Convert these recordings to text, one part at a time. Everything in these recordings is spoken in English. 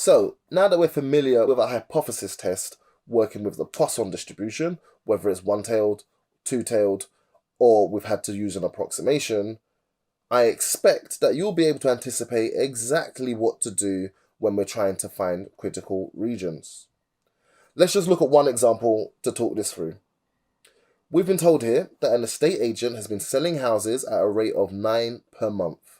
So now that we're familiar with a hypothesis test working with the Poisson distribution, whether it's one-tailed, two-tailed, or we've had to use an approximation, I expect that you'll be able to anticipate exactly what to do when we're trying to find critical regions. Let's just look at one example to talk this through. We've been told here that an estate agent has been selling houses at a rate of 9 per month.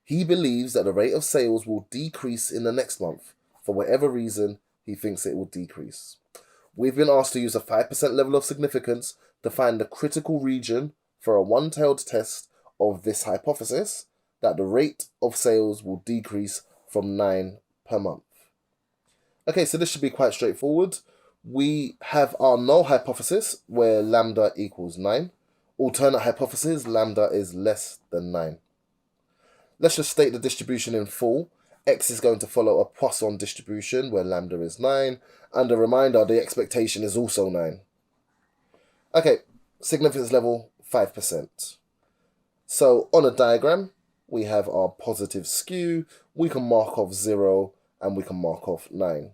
He believes that the rate of sales will decrease in the next month. For whatever reason, he thinks it will decrease. We've been asked to use a 5% level of significance to find the critical region for a one-tailed test of this hypothesis that the rate of sales will decrease from 9 per month. Okay, so this should be quite straightforward. We have our null hypothesis where lambda equals 9. Alternate hypothesis, lambda is less than 9. Let's just state the distribution in full. X is going to follow a Poisson distribution where lambda is 9. And a reminder, the expectation is also 9. Okay, significance level 5%. So on a diagram, we have our positive skew. We can mark off 0 and we can mark off 9.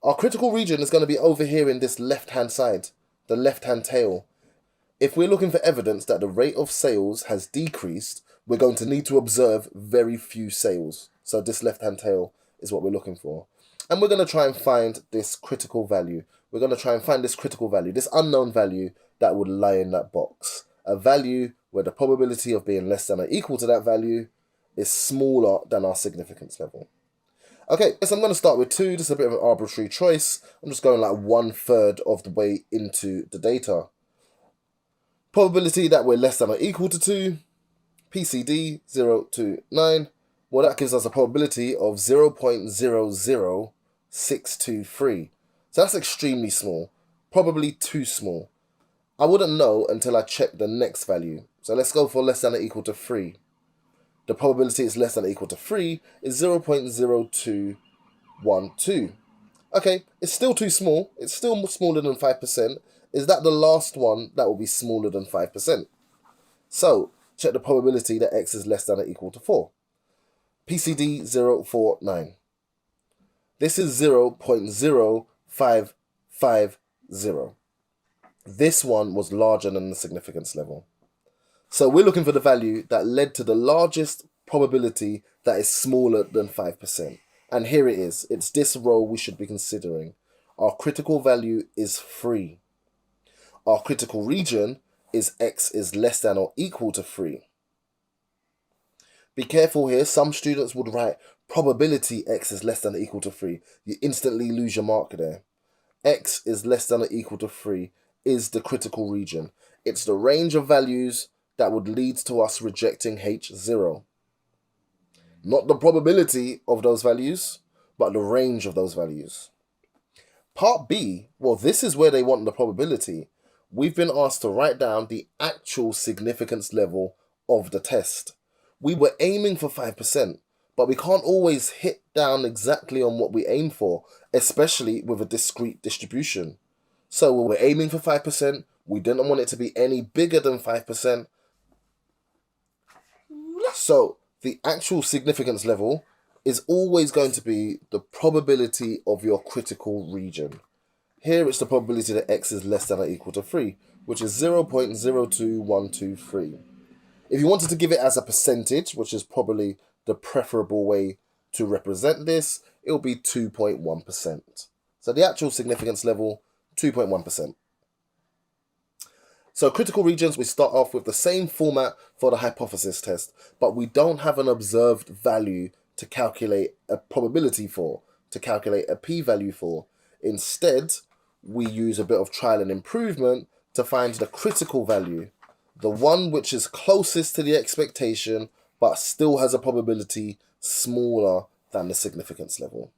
Our critical region is going to be over here in this left-hand side, the left-hand tail. If we're looking for evidence that the rate of sales has decreased, we're going to need to observe very few sales. So this left-hand tail is what we're looking for. And we're going to try and find this critical value. We're going to try and find this critical value, this unknown value that would lie in that box. A value where the probability of being less than or equal to that value is smaller than our significance level. Okay, so I'm going to start with 2. This is a bit of an arbitrary choice. I'm just going like 1/3 of the way into the data. Probability that we're less than or equal to 2, PCD 0 to 9. Well, that gives us a probability of 0.00623. So that's extremely small, probably too small. I wouldn't know until I check the next value. So let's go for less than or equal to 3. The probability is less than or equal to 3 is 0.0212. Okay, it's still too small. It's still smaller than 5%. Is that the last one that will be smaller than 5%? So check the probability that X is less than or equal to 4. PCD 049. This is 0.0550. This one was larger than the significance level. So we're looking for the value that led to the largest probability that is smaller than 5%. And here it is. It's this row we should be considering. Our critical value is 3. Our critical region is X is less than or equal to 3. Be careful here. Some students would write probability X is less than or equal to 3. You instantly lose your mark there. X is less than or equal to 3 is the critical region. It's the range of values that would lead to us rejecting H0. Not the probability of those values, but the range of those values. Part B, well, this is where they want the probability. We've been asked to write down the actual significance level of the test. We were aiming for 5%, but we can't always hit down exactly on what we aim for, especially with a discrete distribution. So we're aiming for 5%. We didn't want it to be any bigger than 5%. So the actual significance level is always going to be the probability of your critical region. Here it's the probability that X is less than or equal to 3, which is 0.02123. If you wanted to give it as a percentage, which is probably the preferable way to represent this, it will be 2.1%. So the actual significance level, 2.1%. So critical regions, we start off with the same format for the hypothesis test, but we don't have an observed value to calculate a probability for, to calculate a p-value for. Instead, we use a bit of trial and improvement to find the critical value, the one which is closest to the expectation, but still has a probability smaller than the significance level.